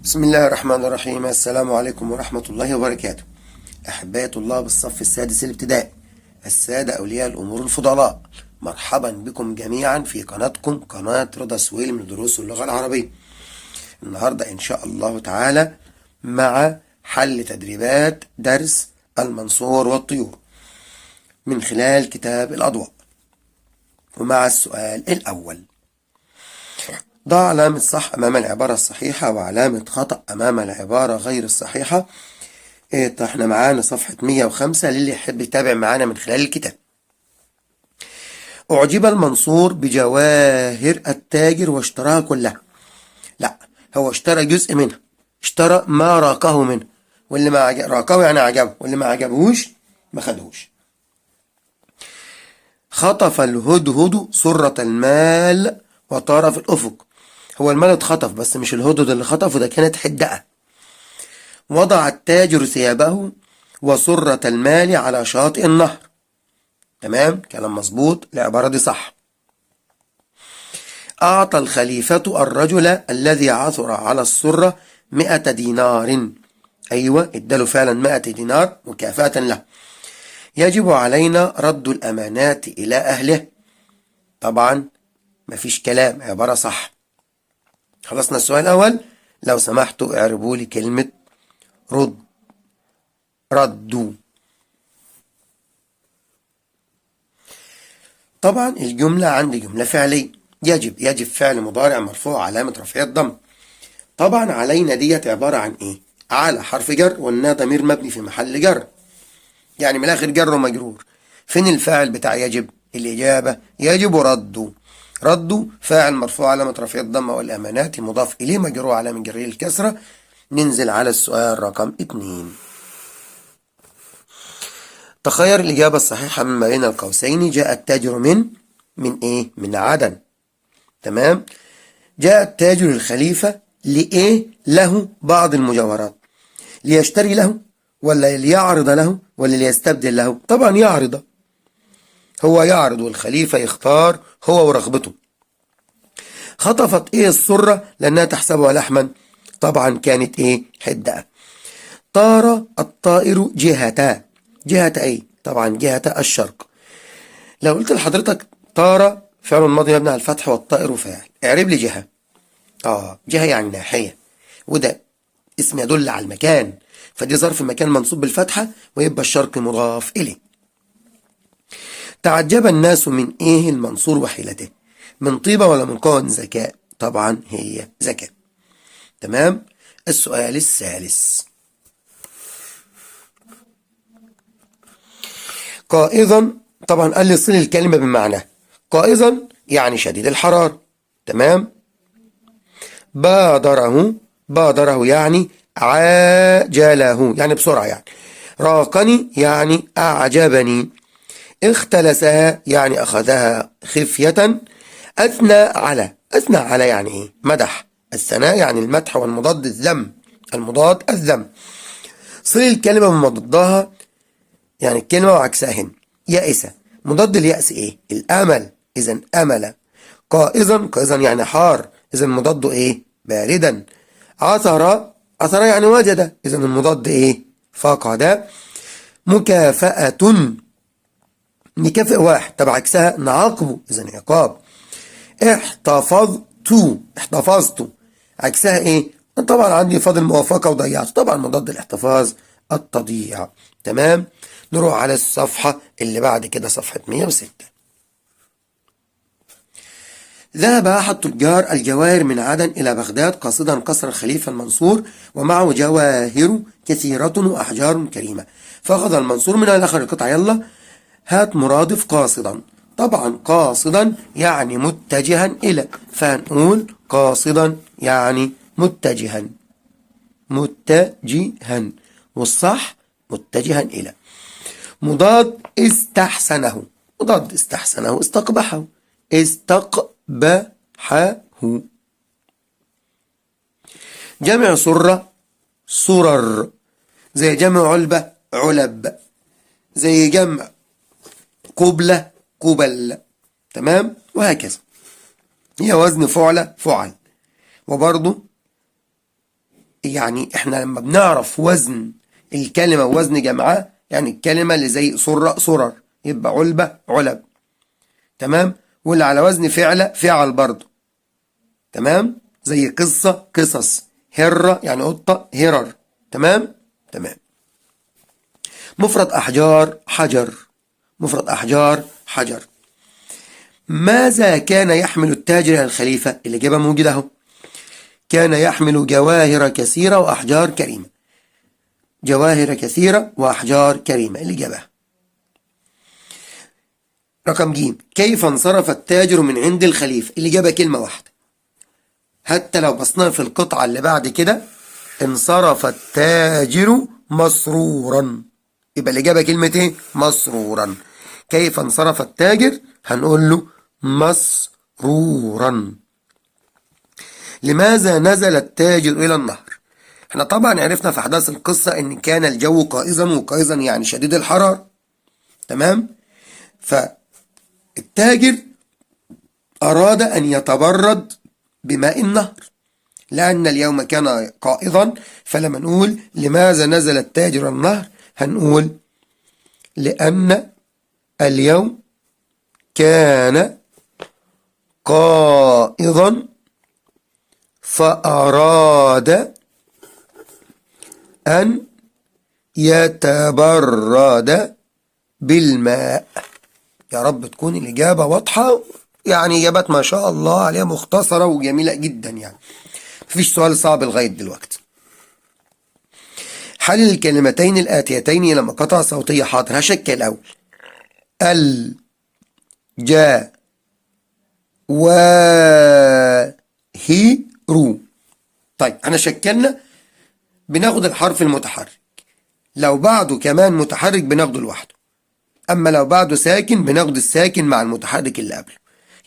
بسم الله الرحمن الرحيم. السلام عليكم ورحمة الله وبركاته. أحباء طلاب الصف السادس الابتدائي، السادة أولياء الأمور الفضلاء، مرحبا بكم جميعا في قناتكم قناة رضا سويل من دروس اللغة العربية. النهاردة إن شاء الله تعالى مع حل تدريبات درس المنصور والطيور من خلال كتاب الأضواء، ومع السؤال الأول: ضع علامة صح أمام العبارة الصحيحة وعلامة خطأ أمام العبارة غير الصحيحة. احنا معانا صفحة 105 للي يحب يتابع معانا من خلال الكتاب. أعجب المنصور بجواهر التاجر واشتراها كلها. لا، هو اشترى جزء منها، اشترى ما راقه منه، واللي ما راقه يعني عجبه، واللي ما عجبهوش ما خدهوش. خطف الهدهد سرة المال وطار في الأفق. هو المال اتخطف بس مش الهدهد اللي خطفه، ده كانت حدقة. وضع التاجر ثيابه وسرة المال على شاطئ النهر. تمام، كلام مظبوط، العبارة دي صح. أعطى الخليفة الرجل الذي عثر على السرة 100 دينار. أيوة، اداله فعلا 100 دينار مكافأة له. يجب علينا رد الأمانات إلى أهله. طبعا مفيش كلام، عبارة صح. خلصنا السؤال الأول. لو سمحتوا اعربوا لي كلمة ردوا. طبعا الجملة عندي جملة فعلية. يجب فعل مضارع مرفوع علامة رفعه الضم. طبعا علينا ديت عبارة عن ايه؟ على حرف جر، وانها ضمير مبني في محل جر، يعني من الاخر جر ومجرور. فين الفاعل بتاع يجب؟ الإجابة يجب ردوا فاعل مرفوع علامة رفعه الضم والأمانات مضاف إليه مجرور علامة جره الكسرة. ننزل على السؤال رقم 2. تخير الإجابة الصحيحة مما بين القوسين. جاء التاجر من إيه؟ من عدن. تمام. جاء التاجر الخليفة لإيه؟ له بعض المجوهرات. ليشتري له، ولا ليعرض له، ولا ليستبدل له؟ طبعا يعرض. هو يعرض والخليفة يختار هو ورغبته. خطفت إيه السرة لأنها تحسبها لحما؟ طبعا كانت إيه؟ حدقة. طار الطائر جهة إيه؟ طبعا جهة الشرق. لو قلت لحضرتك طار فعل ماضي مبني على الفتح والطائر فاعل، اعرب لي جهة. جهة يعني ناحية، وده اسم يدل على المكان، فدي ظرف مكان منصوب بالفتحة ويبقى الشرق مضاف إليه. تعجب الناس من إيه المنصور وحيلته؟ من طيبة ولا من قوة ذكاء؟ طبعا هي ذكاء. تمام. السؤال الثالث: قائظا. طبعا قال لي صل الكلمة بمعنى. قائظا يعني شديد الحرارة. تمام. بادره يعني عاجله، يعني بسرعة يعني. راقني يعني أعجبني. اختلسها يعني أخذها خفية. أثنى على يعني إيه؟ مدح. الثناء يعني المدح، والمضاد الذم. صل الكلمة بمضادها، يعني الكلمة وعكسها. يائسة، مضاد اليأس إيه؟ الأمل، إذن أمل. قائظا يعني حار، إذن مضاد إيه؟ باردا. عثر يعني وجد، إذن المضاد إيه؟ فقد. مكافأة، نكافئ واحد، طب عكسها نعاقبه، إذن عقاب. احتفظت عكسها إيه؟ طبعا عندي فاضل موافقة وضيعت، طبعا مضاد الاحتفاظ التضييع. تمام. نروح على الصفحة اللي بعد كده، صفحة 106. ذهب أحد تجار الجواهر من عدن إلى بغداد قاصدا قصر الخليفة المنصور، ومعه جواهر كثيرة وأحجار كريمة. فأخذ المنصور من الآخر القطع. يلا هات مرادف قاصدا. طبعا قاصدا يعني متجها إلى، فهنقول قاصدا يعني متجها، والصح متجها إلى. مضاد استحسنه استقبحه. جمع سرة سرر، زي جمع علبة علب، زي جمع قبلة قبل. تمام، وهكذا. هي وزن فعل. وبرضو يعني احنا لما بنعرف وزن الكلمة ووزن جمعها، يعني الكلمة اللي زي سرة سرر يبقى علبة علب، تمام. واللي على وزن فعلة فعل برضه، تمام. زي قصة قصص، هرة يعني قطة هرر، تمام تمام. مفرد أحجار حجر، مفرد أحجار حجر. ماذا كان يحمل التاجر إلى الخليفة؟ الإجابة موجودة أهو. كان يحمل جواهر كثيرة وأحجار كريمة. جواهر كثيرة وأحجار كريمة الإجابة. رقم ج. كيف انصرف التاجر من عند الخليفة؟ الإجابة كلمة واحدة. حتى لو بصينا في القطعة اللي بعد كده، انصرف التاجر مسرورا، يبقى الإجابة كلمة إيه؟ مسرورا. كيف انصرف التاجر؟ هنقول له مسرورا. لماذا نزل التاجر إلى النهر؟ احنا طبعا عرفنا في أحداث القصة إن كان الجو قائزا، وقائزا يعني شديد الحرارة، تمام. فالتاجر أراد أن يتبرد بماء النهر لأن اليوم كان قائضا. فلما نقول لماذا نزل التاجر النهر هنقول لأن اليوم كان قائضا فأراد أن يتبرد بالماء. يا رب تكون الإجابة واضحة، يعني إجابات ما شاء الله عليها مختصرة وجميلة جدا، يعني مفيش سؤال صعب لغاية دلوقتي. حلل الكلمتين الآتيتين إلى مقاطع صوتية. حاضر، هشكل الأول. الجا واهرو. طيب احنا شكلنا بناخد الحرف المتحرك، لو بعده كمان متحرك بناخده لوحده، اما لو بعده ساكن بناخد الساكن مع المتحرك اللي قبله.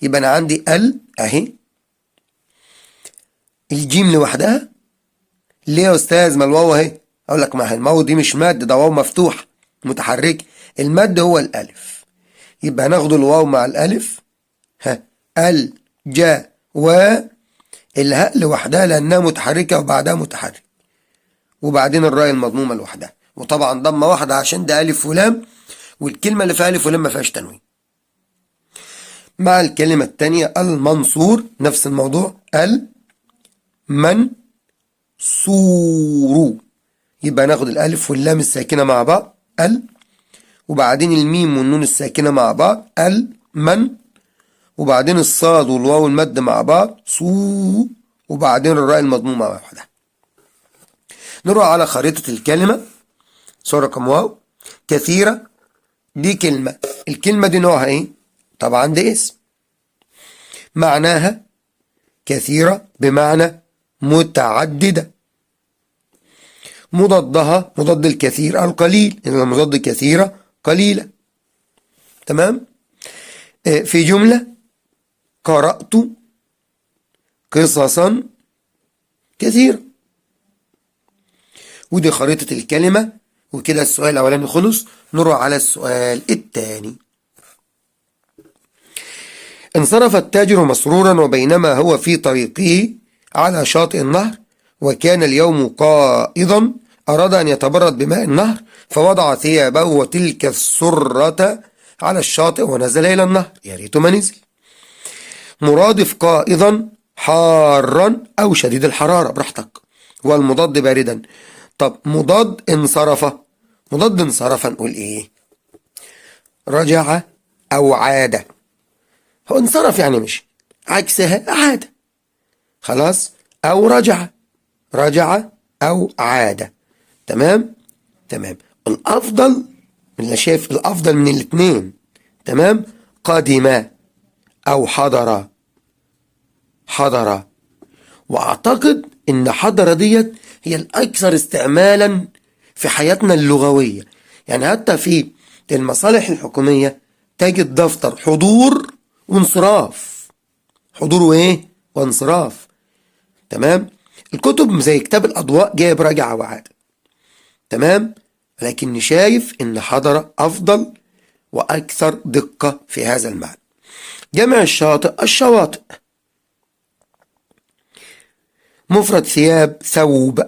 يبقى انا عندي اهي، الجيم لوحدها. ليه يا استاذ ما الواو اهي؟ اقول لك ما هي الواو دي مش مد، ده واو مفتوح متحرك، المد هو الالف، يبقى هناخده الواو مع الالف. الجا الهاء لوحدها لانها متحركه وبعدها متحرك، وبعدين الراء المضمومه لوحدها، وطبعا ضمه واحده عشان ده الف ولام، والكلمه اللي فيها الف ولام ما فيهاش تنوين. مع الكلمه الثانيه المنصور نفس الموضوع، المنصور، يبقى ناخد الالف واللام الساكنه مع بعض وبعدين الميم والنون الساكنه مع بعض وبعدين الصاد والواو المد مع بعض وبعدين الراء المضمومه مع بعضها. نروح على خريطه الكلمه. صورة رقم واو. كثيره دي كلمه، الكلمه دي نوعها ايه؟ طبعا دي اسم. معناها كثيره بمعنى متعدده. مضادها مضاد الكثير القليل، إن مضاد كثيره قليله، تمام. في جمله قرأت قصصا كثيرة. ودي خريطة الكلمة، وكده السؤال الأولاني خلص. نروح على السؤال الثاني. انصرف التاجر مسرورا وبينما هو في طريقه على شاطئ النهر وكان اليوم قائضا أراد أن يتبرد بماء النهر فوضع ثيابه وتلك السرة على الشاطئ ونزل إلى النهر. يا ريته ما نزل. مرادف قائضا حارا أو شديد الحرارة براحتك، والمضاد باردا. طب مضاد انصرف، مضاد انصرف نقول ايه؟ رجع أو عاد. هو انصرف يعني مشي، عكسها عاد، خلاص. أو رجع أو عاد، تمام تمام. الأفضل اللي شايف الأفضل من الاثنين، تمام، قدم أو حضر. وأعتقد إن حضر ديت هي الأكثر استعمالا في حياتنا اللغوية، يعني حتى في المصالح الحكومية تجد دفتر حضور وانصراف، حضور وإيه؟ وانصراف، تمام. الكتب زي كتاب الأضواء جايب رجع وعاد، تمام. لكني شايف إن حضر أفضل وأكثر دقة في هذا المعنى. جمع الشاطئ الشواطئ. مفرد ثياب ثوب،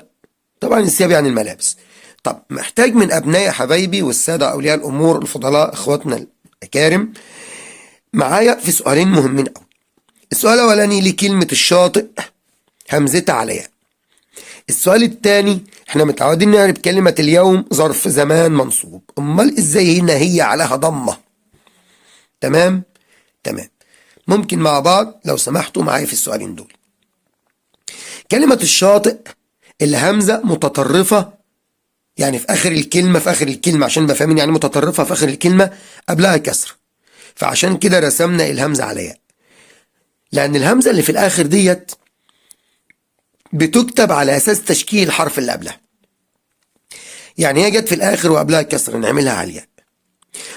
طبعا الثياب يعني الملابس. طب محتاج من أبنائي حبايبي والسادة أولياء الأمور الفضلاء إخواتنا الأكارم معايا في سؤالين مهمين أوي. السؤال الأولاني لكلمة الشاطئ همزتها على ياء. السؤال الثاني احنا متعودين نعرف كلمة اليوم ظرف زمان منصوب، امال ازاي هنا هي عليها ضمة؟ تمام. ممكن مع بعض لو سمحتوا معايا في السؤالين دول. كلمة الشاطئ الهمزة متطرفة، يعني في آخر الكلمة عشان نبقى فاهمين يعني متطرفة في آخر الكلمة قبلها كسر، فعشان كده رسمنا الهمزة على ياء، لأن الهمزة اللي في الآخر ديت بتكتب على أساس تشكيل الحرف اللي قبلها، يعني هي جت في الآخر وقبلها كسر نعملها على الياء.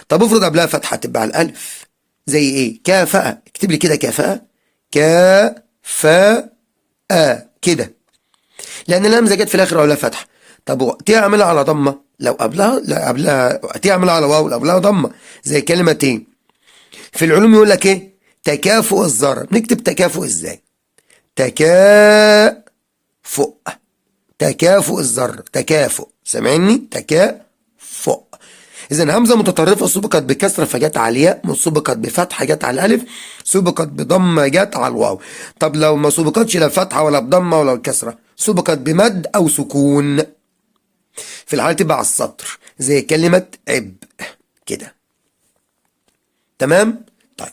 طب افرض قبلها فتحة تبقى على الألف، زي إيه؟ كافأة، اكتب لي كده كافأة، كافأة كده، لأن الهمزة جت في الآخر وقبلها فتحة. طب وقتها أعملها على ضمة لو قبلها، لا قبلها وقتها أعملها على واو لو قبلها ضمة، زي كلمة إيه؟ في العلوم يقول لك إيه؟ تكافؤ الذرة. نكتب تكافؤ إزاي؟ تكافؤ الذرة، تكافؤ، سامعني؟ تكافؤ. إذا همزة متطرفة سبقت بكسرة فجت على الياء، سبقت بفتحة جت على الألف، سبقت بضمة جت على الواو. طب لو ما سبقتش لا فتحة ولا بضمة ولا الكسرة، سبقت بمد أو سكون، في الحالة تبقى على السطر زي كلمة عبء كده. تمام؟ طيب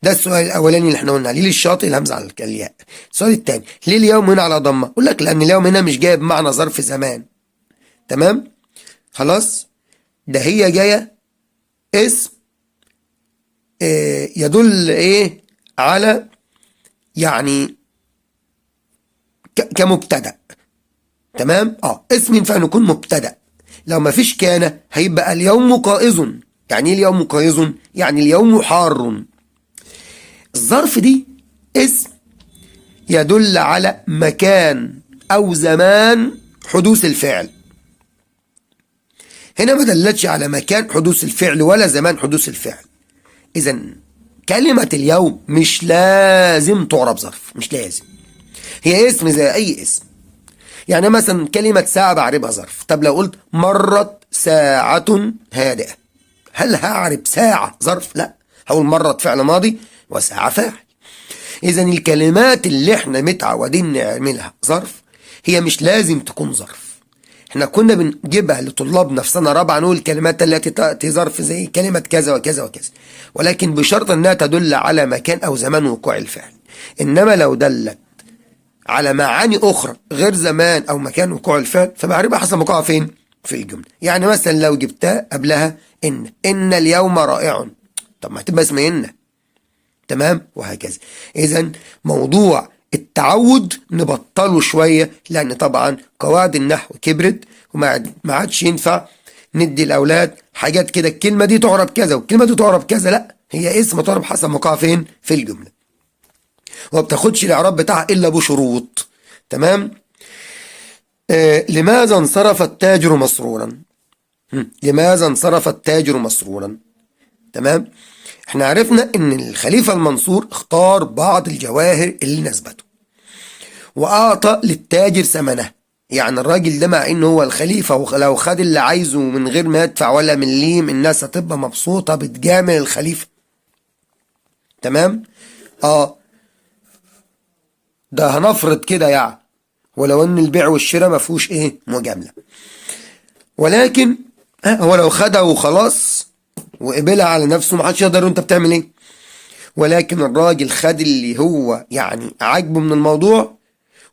ده السؤال الأولاني اللي احنا قلنا ليه للشاطئ الهمزة على الياء. السؤال الثاني ليه اليوم هنا على ضمة؟ أقول لك لأن اليوم هنا مش جايب معنى ظرف زمان. تمام؟ خلاص؟ ده هي جاية اسم يدل ايه على يعني كمبتدأ. تمام؟ اسم ينفع أن يكون مبتدأ. لو ما فيش كان هيبقى اليوم قائز. يعني ايه اليوم قائز؟ يعني اليوم حار. الظرف دي اسم يدل على مكان أو زمان حدوث الفعل. هنا ما دلتش على مكان حدوث الفعل ولا زمان حدوث الفعل. إذا كلمة اليوم مش لازم تعرب ظرف، مش لازم، هي اسم زي أي اسم. يعني مثلا كلمة ساعة بعربها ظرف. طب لو قلت مرت ساعة هادئة، هل هعرب ساعة ظرف؟ لا، هقول مرت فعل ماضي وساعة فاعل. إذا الكلمات اللي احنا متعودين نعملها ظرف هي مش لازم تكون ظرف. احنا كنا بنجيبها لطلابنا في سنة رابعة نقول الكلمات التي تأتي ظرف زي كلمة كذا وكذا وكذا، ولكن بشرط انها تدل على مكان او زمان وقوع الفعل. انما لو دلت على معاني اخرى غير زمان او مكان وقوع الفعل فبعربها حسب موقعها فين في الجملة. يعني مثلا لو جبتها قبلها ان اليوم رائع، طب ما هتبقى اسمها ان. تمام؟ وهكذا. إذا موضوع التعود نبطله شوية، لأن طبعا قواعد النحو كبرت وما عادش ينفع ندي الأولاد حاجات كده الكلمة دي تعرب كذا والكلمة دي تعرب كذا. لا، هي اسم تعرب حسب موقعها فين في الجملة، وما بتاخدش الإعراب بتاعها إلا بشروط. تمام؟ لماذا انصرف التاجر مسرورا؟ لماذا انصرف التاجر مسرورا؟ تمام؟ احنا عرفنا ان الخليفة المنصور اختار بعض الجواهر اللي نسبته واعطى للتاجر ثمنها. يعني الراجل ده مع انه هو الخليفة ولو خد اللي عايزه من غير ما يدفع ولا مليم الناس هتبقى مبسوطة بتجامل الخليفة. تمام؟ ده هنفرض كده يعني، ولو ان البيع والشراء ما فيهوش ايه مجاملة، ولكن هو لو خدها وخلاص وقبلها على نفسه ما حدش يقدر انت بتعمل ايه. ولكن الراجل خد اللي هو يعني عاجبه من الموضوع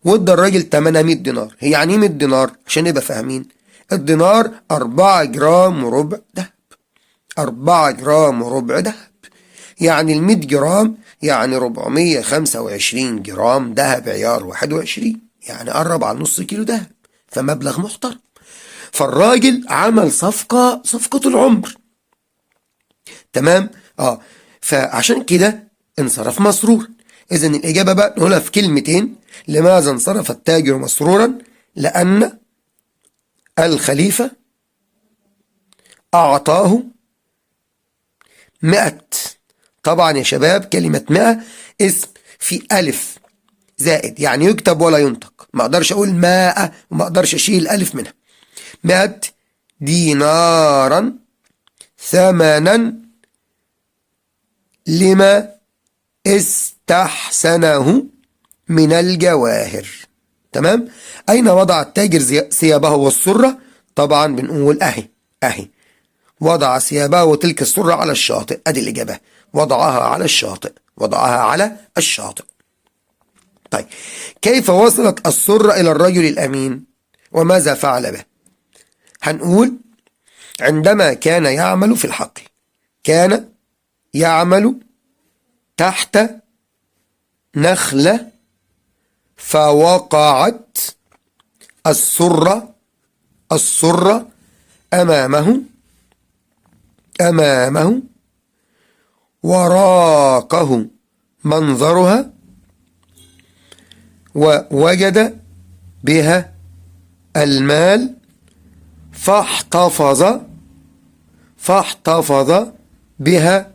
وادى الراجل 800 دينار. هي يعني ايه 100 دينار عشان نبقى فاهمين؟ الدينار 4 جرام وربع دهب. 4 جرام وربع دهب يعني ال 100 جرام يعني 425 جرام دهب عيار 21، يعني قرب على نص كيلو دهب، فمبلغ محترم. فالراجل عمل صفقة العمر. تمام؟ فعشان كده انصرف مسرور. إذا الإجابة بقى نقولها في كلمتين. لماذا انصرف التاجر مسرورا؟ لأن الخليفة أعطاه 100. طبعا يا شباب كلمة 100 اسم في ألف زائد يعني يكتب ولا ينطق، ما اقدرش اقول 100 وما اقدرش اشيل الالف منها. 100 دينارا ثمنا لما استحسنه من الجواهر. تمام. أين وضع التاجر ثيابه والسرة؟ طبعا بنقول أهي وضع ثيابه وتلك السرة على الشاطئ. أدي الإجابة، وضعها على الشاطئ، وضعها على الشاطئ. طيب، كيف وصلت السرة إلى الرجل الأمين وماذا فعل به؟ هنقول عندما كان يعمل في الحقل، كان يعمل تحت نخلة فوقعت السرة أمامه وراقه منظرها ووجد بها المال فاحتفظ بها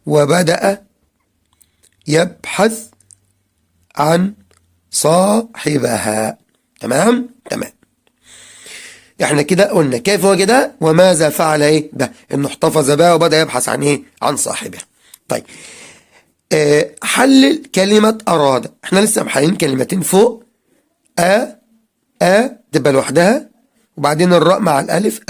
وبدأ يبحث عن صاحبها. تمام. احنا كده قلنا كيف وجدها وماذا فعل ده، انه احتفظ بها وبدأ يبحث عن عن صاحبها. طيب، حلل كلمة أراد. احنا لسه محللين كلمتين فوق، تبقى لوحدها وبعدين الراء مع الألف،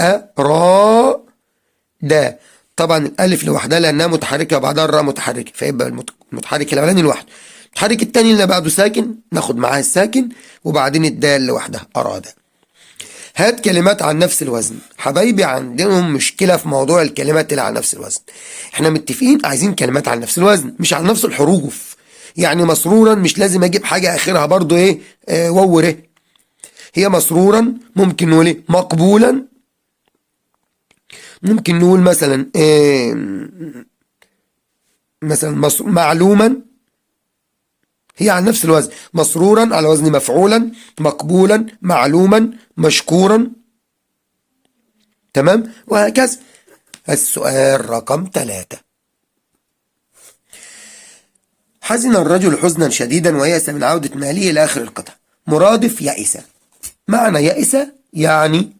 دا. طبعا الألف لوحدها لأنها متحركة وبعدها الراء متحركة، فيبقى المتحرك الأولاني لوحده، المتحرك الثاني اللي بعده ساكن ناخد معاه الساكن وبعدين الدال لوحدها، أراد. هات كلمات عن نفس الوزن. حبايبي عندهم مشكلة في موضوع الكلمات اللي على نفس الوزن. احنا متفقين عايزين كلمات عن نفس الوزن مش على نفس الحروف. يعني مسرورا مش لازم اجيب حاجة اخرها برضو واو ر. هي مسرورا ممكن نقول مقبولا، ممكن نقول مثلا معلوما. هي على نفس الوزن، مسرورا على وزن مفعولا، مقبولا، معلوما، مشكورا. تمام، وهكذا. السؤال رقم 3. حزن الرجل حزنا شديدا ويأس من عودة ماله إلى آخر القطع. مرادف يأس. معنى يأس يعني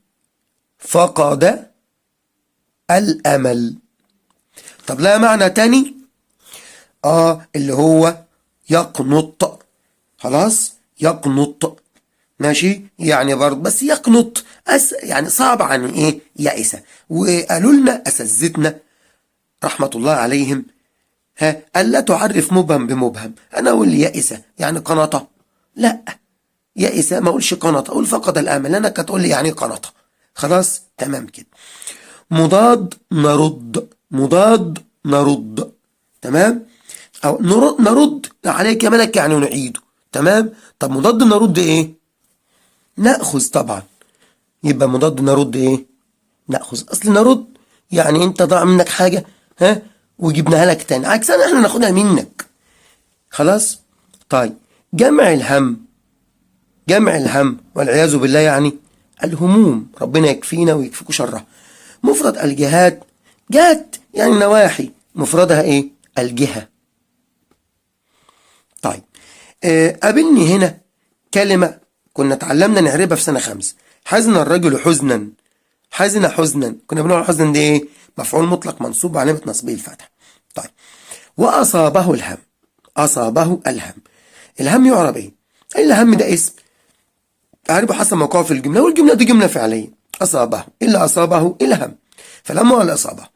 فقد الأمل. طب لا معنى تاني، اللي هو يقنط. خلاص، يقنط ماشي، يعني برضه بس يقنط يعني صعب عن يأس. وقالوا لنا أساتذتنا رحمة الله عليهم ألا تعرف مبهم بمبهم. أنا أقول يأس يعني قنطة، لا يأس ما أقولش قنطة، أقول فقد الأمل. أنا كتقول لي يعني قنطة. خلاص تمام كده. مضاد نرد. تمام، أو نرد عليك يا ملك يعني نعيده. تمام. طب مضاد نرد نأخذ طبعا. يبقى مضاد نرد نأخذ. أصل نرد يعني أنت ضاع منك حاجة وجبناها لك تاني، عكسنا احنا ناخدها منك. خلاص. طيب، جمع الهم والعياذ بالله يعني الهموم، ربنا يكفينا ويكفيكوا شرها. مفرد الجهات، جهات يعني نواحي، مفردها الجهة. طيب، قابلني هنا كلمة كنا اتعلمنا نعربها في سنة 5. حزن الرجل حزنا. حزنا كنا بنقول حزنا دي مفعول مطلق منصوب وعلامة نصبه الفتح. طيب، وأصابه الهم. الهم يعرب الهم ده اسم أعربه حسب موقعه في الجملة، والجملة دي جملة فعلية. أصابه، إلا أصابه الهم، فلما ولا أصابه،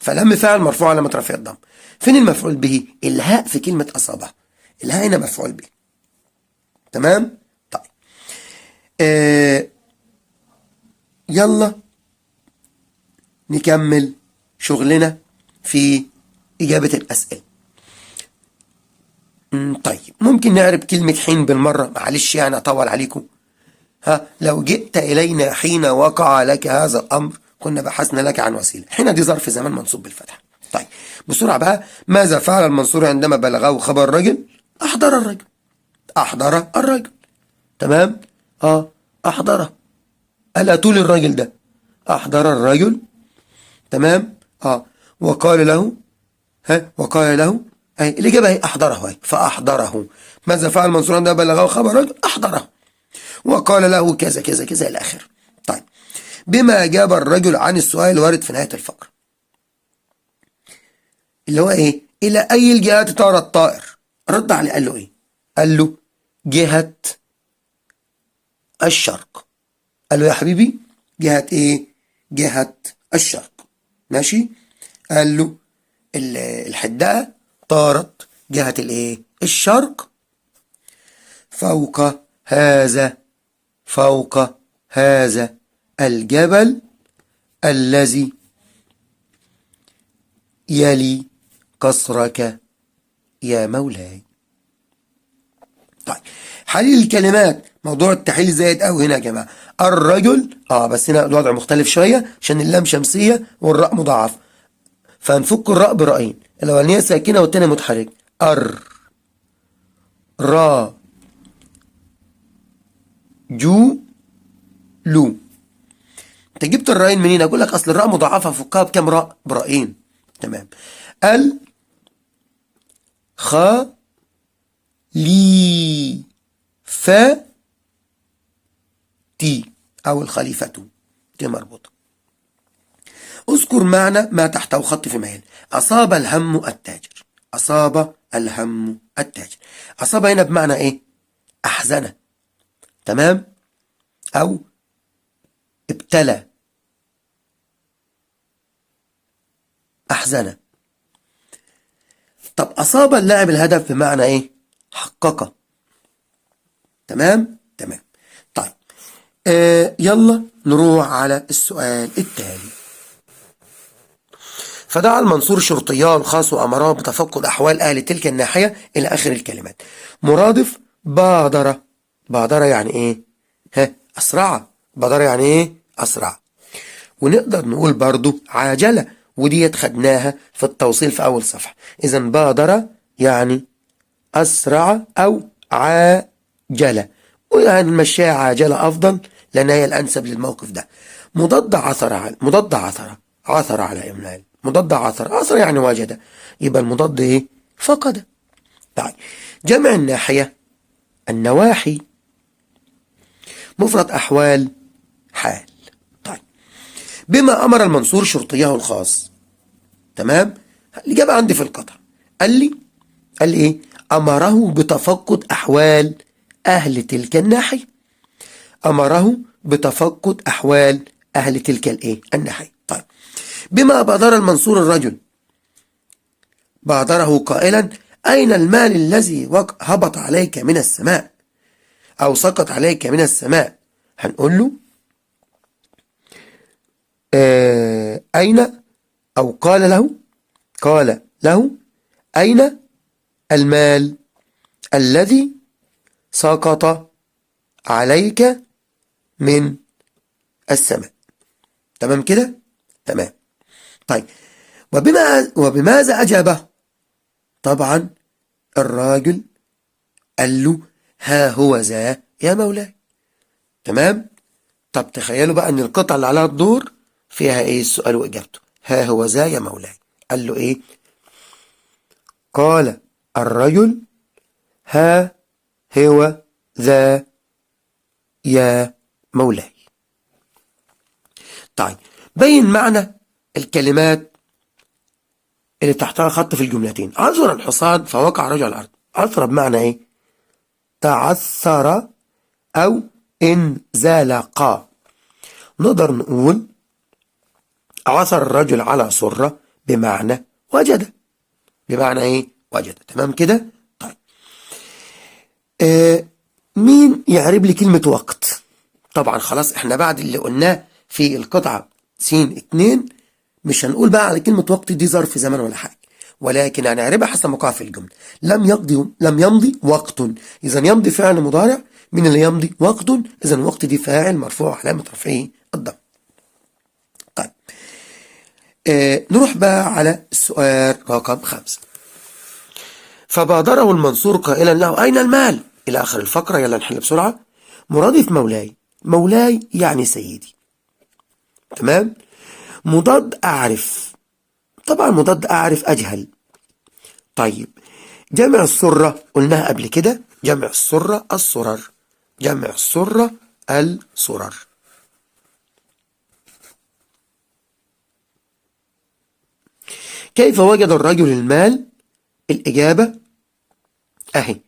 فلم فعل مرفوع علامة رفعه الضم. فين المفعول به؟ الهاء في كلمة أصابه، الهاء هنا مفعول به. تمام. طيب، يلا نكمل شغلنا في إجابة الأسئلة. طيب، ممكن نعرب كلمة حين بالمرة، معلش يعني أطول عليكم. لو جئت إلينا حين وقع لك هذا الأمر كنا بحثنا لك عن وسيلة. حين دي ظرف زمان منصوب بالفتح. طيب، بسرعة بقى. ماذا فعل المنصور عندما بلغه خبر الرجل؟ أحضر الرجل. تمام. أحضره. ألا طول الرجل ده أحضر الرجل. تمام. وقال له أي الإجابة هي أحضره، أي فأحضره. ماذا فعل منصور عندما بلغه خبر رجل؟ أحضره وقال له كذا كذا كذا إلى آخره. طيب، بما أجاب الرجل عن السؤال الوارد في نهاية الفقرة، اللي هو إيه؟ إلى أي الجهات طار الطائر؟ رد عليه قال له إيه؟ قال له جهة الشرق. قال له يا حبيبي جهة إيه؟ جهة الشرق. ماشي؟ قال له الحداقة طارت جهة الإيه؟ الشرق، فوق هذا الجبل الذي يلي قصرك يا مولاي. طيب، حليل الكلمات، موضوع التحليل زايد قوي هنا يا جماعه. الرجل بس هنا الوضع مختلف شويه عشان اللام شمسيه والراء مضاعف، فهنفك الراء براءين، الاولانيه ساكنه والثانيه متحركه. را جو لو. انت جبت الراءين منين؟ اقول لك اصل الراء مضاعفه، فكها بكام راء؟ براءين. تمام. لي تي أو الخليفة دي مربوطة. اذكر معنى ما تحته خط في ميل. أصاب الهم التاجر. أصاب الهم التاجر. أصاب هنا بمعنى إيه؟ أحزن. تمام؟ أو ابتلى. أحزن. طب أصاب اللاعب الهدف بمعنى إيه؟ حقق. تمام؟ تمام. طيب، يلا نروح على السؤال التالي. فدعا المنصور شرطياه الخاص وأمره بتفقد أحوال أهل تلك الناحية إلى آخر الكلمات. مرادف بادر. بادر يعني إيه؟ أسرع. بادر يعني إيه؟ أسرع. ونقدر نقول برضو عاجلة، ودي خدناها في التوصيل في أول صفحة. إذا بادر يعني أسرع أو عاجلة، وهنمشيها عاجلة أفضل لأن هي الأنسب للموقف ده. مضاد عثر على إملال. مضاد عثر يعني وجد، يبقى المضاد إيه؟ فقد. طيب، جمع الناحية النواحي، مفرد أحوال حال. طيب، بما أمر المنصور شرطيه الخاص. تمام؟ الإجابة عندي في القطع. قال لي إيه؟ أمره بتفقد أحوال أهل تلك الناحية. أمره بتفقد أحوال أهل تلك الإيه؟ الناحية. طيب، بما بادر المنصور الرجل، بادره قائلا أين المال الذي هبط عليك من السماء أو سقط عليك من السماء؟ هنقول له أين، أو قال له أين المال الذي سقط عليك من السماء. تمام كده؟ تمام. طيب، وبماذا أجابه؟ طبعا الراجل قال له ها هو ذا يا مولاي. تمام. طب تخيلوا بقى ان القطعة اللي عليها الدور فيها ايه؟ السؤال واجابته. ها هو ذا يا مولاي. قال له ايه؟ قال الرجل ها هو ذا يا مولاي. طيب، بين معنى الكلمات اللي تحتها خط في الجملتين. عثر الحصان فوقع رجل على الأرض. عثر بمعنى ايه؟ تعثر أو انزلق. نقدر نقول عثر الرجل على سرة بمعنى وجد. بمعنى ايه؟ وجد. تمام كده؟ طيب، مين يعرب لي كلمة وقت؟ طبعا خلاص احنا بعد اللي قلناه في القطعة س2 مش هنقول بقى على كلمة وقت دي ظرف زمان ولا حاجة، ولكن هنعربها حسب موقعها في الجملة. لم يمضي وقت. إذا يمضي فعل مضارع. من اللي يمضي؟ وقت. إذا وقت دي فاعل مرفوع علامة رفعه الضم. طيب، نروح بقى على السؤال رقم 5. فبادره المنصور قائلا له أين المال؟ إلى آخر الفقرة. يلا نحل بسرعة. مرادف مولاي. مولاي يعني سيدي. تمام. مضاد أعرف. طبعا مضاد أعرف أجهل. طيب، جمع السرة قلناها قبل كده، جمع السرة السرر، جمع السرة السرر. كيف وجد الرجل المال؟ الإجابة أهي: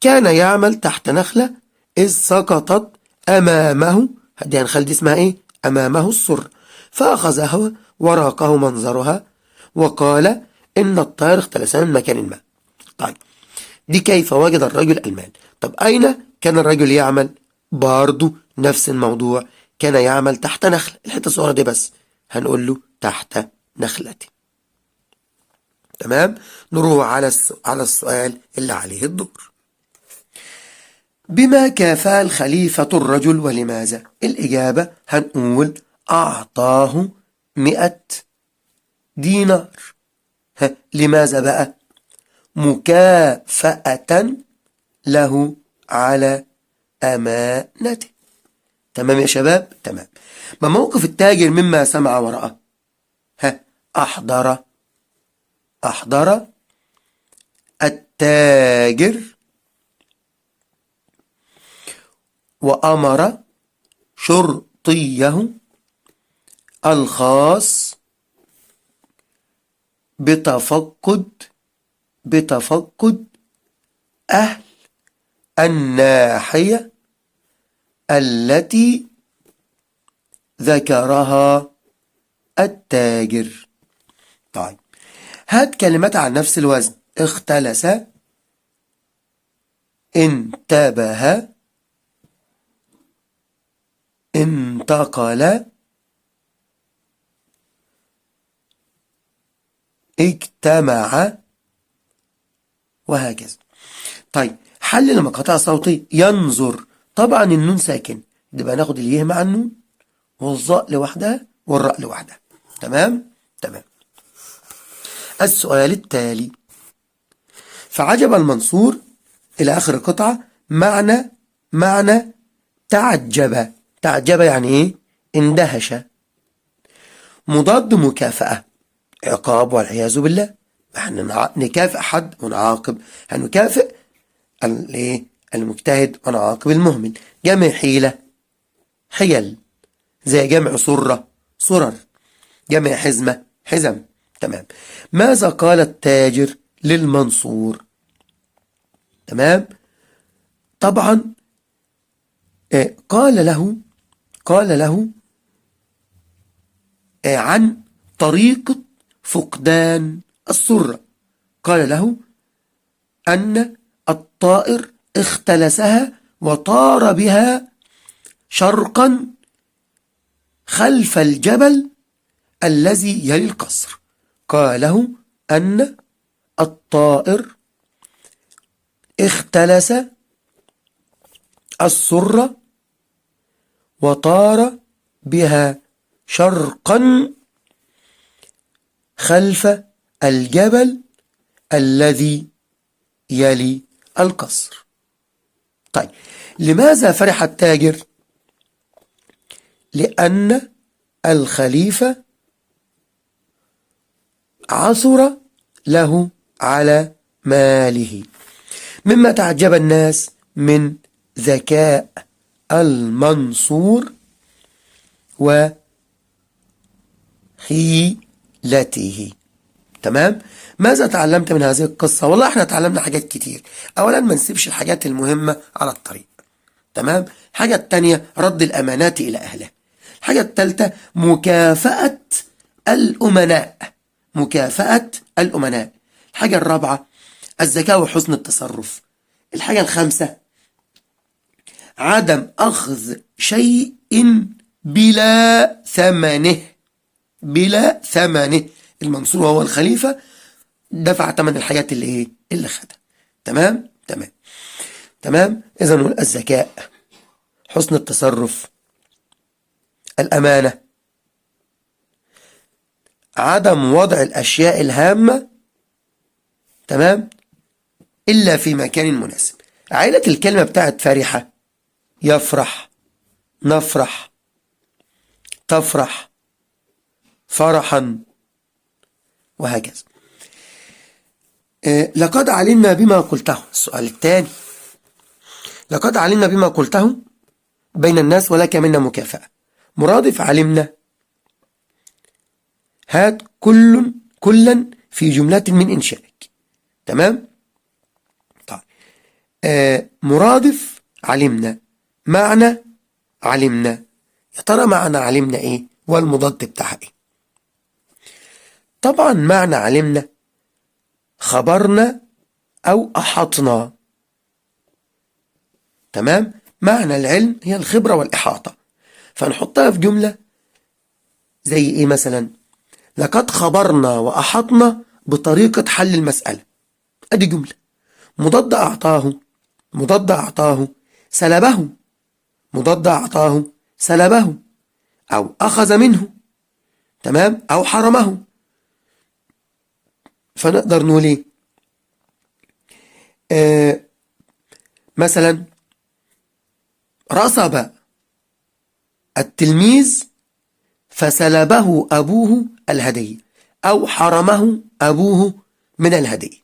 كان يعمل تحت نخلة إذ سقطت أمامه، دي هنخلي دي اسمها إيه؟ أمامه السر، فأخذها وراقه منظرها وقال إن الطائر اختلسها من مكان ما. طيب دي كيف وجد الرجل المال. طب أين كان الرجل يعمل؟ برضو نفس الموضوع، كان يعمل تحت نخلة، الحتة الصغيرة دي بس هنقول له تحت نخلتي. تمام. نروح على السؤال اللي عليه الدور. بما كافى الخليفة الرجل ولماذا؟ الإجابة هنقول أعطاه 100 دينار. لماذا بقى؟ مكافأة له على أمانته. تمام يا شباب؟ تمام. ما موقف التاجر مما سمع ورأى؟ أحضر التاجر وأمر شرطيه الخاص بتفقد أهل الناحية التي ذكرها التاجر. طيب هات كلمات عن نفس الوزن: اختلس، انتبه، انتقل، اجتمع، وهكذا. طيب حلل مقاطع صوتية. ينظر، طبعا النون ساكن، يبقى ناخد اليه مع النون والظاء لوحدها والراء لوحدها. تمام. تمام. السؤال التالي: فعجب المنصور إلى آخر القطعة. معنى تعجب. تعجب يعني إيه؟ اندهش. مضاد مكافأة عقاب والعياذ بالله. احنا نكافئ حد ونعاقب، هنكافئ المجتهد ونعاقب المهمل. جمع حيلة حيل، زي جمع سرة سرر، جمع حزمة حزم. تمام. ماذا قال التاجر للمنصور؟ تمام. طبعا قال له عن طريقة فقدان السرة. قال له أن الطائر اختلسها وطار بها شرقا خلف الجبل الذي يلي القصر. قال له أن الطائر اختلس السرة وطار بها شرقا خلف الجبل الذي يلي القصر. طيب لماذا فرح التاجر؟ لأن الخليفة عثر له على ماله. مما تعجب الناس من ذكاء المنصور وحيلته. تمام. ماذا تعلمت من هذه القصة؟ والله احنا تعلمنا حاجات كتير. اولا ما نسيبش الحاجات المهمة على الطريق. تمام. الحاجة التانية رد الامانات الى اهلها. الحاجة التالتة مكافأة الامناء. مكافأة الامناء. الحاجة الرابعة الذكاء وحسن التصرف. الحاجة الخامسة عدم اخذ شيء بلا ثمنه. بلا ثمنه. المنصور وهو الخليفة دفع ثمن الحاجات اللي خدها. تمام. تمام. تمام. إذن الذكاء، حسن التصرف، الأمانة، عدم وضع الأشياء الهامة تمام إلا في مكان مناسب. عائلة الكلمة بتاعت فرحة، يفرح، نفرح، تفرح، فرحا، وهكذا. لقد علمنا بما قلته. السؤال الثاني: لقد علمنا بما قلته بين الناس ولك منا مكافأة. مرادف علمنا هات كلا في جملة من إنشائك. تمام؟ طيب مرادف علمنا، معنى علمنا. يا ترى معنى علمنا ايه والمضاد بتاعها ايه؟ طبعا معنى علمنا خبرنا او احطنا. تمام؟ معنى العلم هي الخبرة والاحاطة، فنحطها في جملة زي ايه مثلا؟ لقد خبرنا واحطنا بطريقة حل المسألة. ادي جملة. مضاد اعطاه، مضاد اعطاه سلبه، مضاد اعطاه سلبه، او اخذ منه. تمام؟ او حرمه. فنقدر نقول ايه؟ مثلا رسب التلميذ فسلبه ابوه الهدية، او حرمه ابوه من الهدية.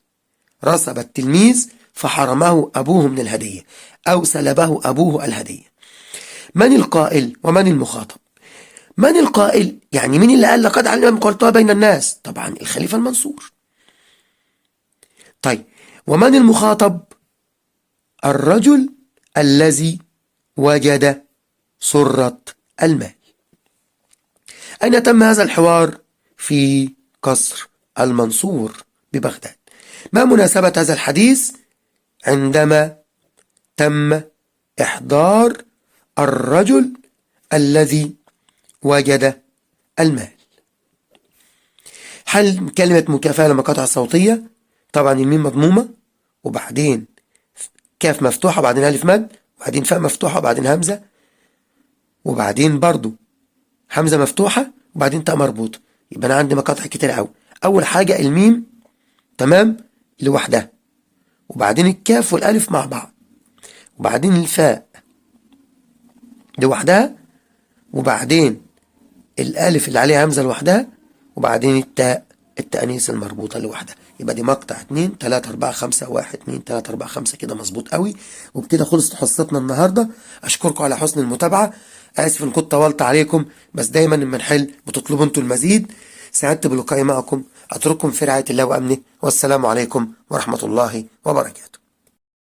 رسب التلميذ فحرمه ابوه من الهدية، او سلبه ابوه الهدية. من القائل ومن المخاطب؟ من القائل يعني مين اللي قال لقد علمنا بما قلته بين الناس؟ طبعا الخليفة المنصور. طيب ومن المخاطب؟ الرجل الذي وجد سرة المال. أين تم هذا الحوار؟ في قصر المنصور ببغداد. ما مناسبة هذا الحديث؟ عندما تم إحضار الرجل الذي وجد المال. حل كلمة مكافأة لمقاطع صوتية. طبعا الميم مضمومة، وبعدين كاف مفتوحة، وبعدين ألف مد، وبعدين فاء مفتوحة، وبعدين همزة، وبعدين برضو همزة مفتوحة، وبعدين تاء مربوطة. يبقى أنا عندي مقاطع كتير أوي. أول حاجة الميم تمام لوحدها، وبعدين الكاف والألف مع بعض، وبعدين الفاء لوحدها، وبعدين الألف اللي عليها همزة لوحدها، وبعدين التاء التأنيث المربوطة لوحدها. يبقى دي مقطع 2 3 4 5 1 2 3 4 5 كده مظبوط قوي. وبكده خلصت حصتنا النهارده. اشكركم على حسن المتابعة. اسف ان كنت طولت عليكم، بس دايما لما نحل بتطلبوا انتوا المزيد. سعدت بلقائي معكم. اترككم في رعاية الله وامنه، والسلام عليكم ورحمة الله وبركاته.